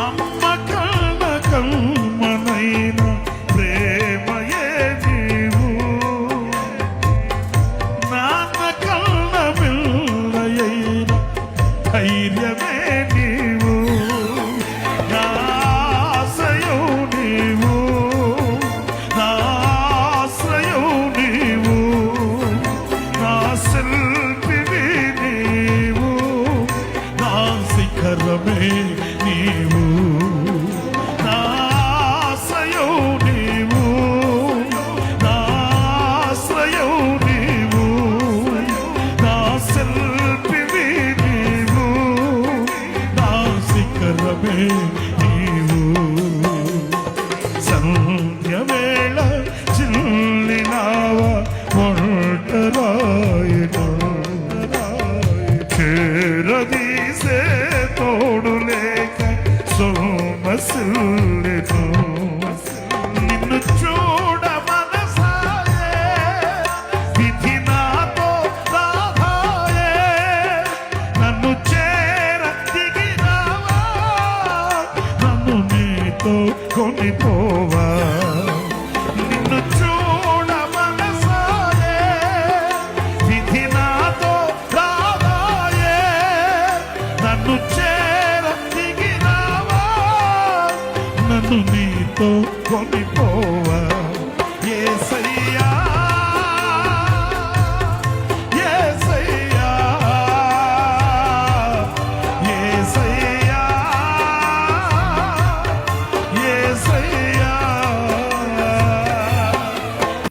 అమ్మ కన్న కమ్మనైన ప్రేమయే నీవు, నాన్న కన్న పిల్లయైన ధైర్యమే నీవు, నా ఆశ్రయం నీవు, నా ఆశ్రయం నీవు, నా శిల్పివి నీవు, నా శిఖరమే నీవు, నా ఆశ్రయం నీవు, నా ఆశ్రయం నీవు, నా శిల్పివి నీవు, నా శిఖరమే నీవు. సంధ్యవేళ చిల్లినావ ఒంటరాయను, చేరదీసే తోడు లేక సోమసిల్లెను, నిన్ను చూడ మనసాయే విధి నాతో రాధాయే, నన్ను చేర దిగినావా, నన్ను నీతో కొనిపోవా, నిన్ను చూడ మనసాయే విధి నాతో రాధాయే, నన్ను చేర దిగినావా, నన్ను నీతో కొనిపోవా.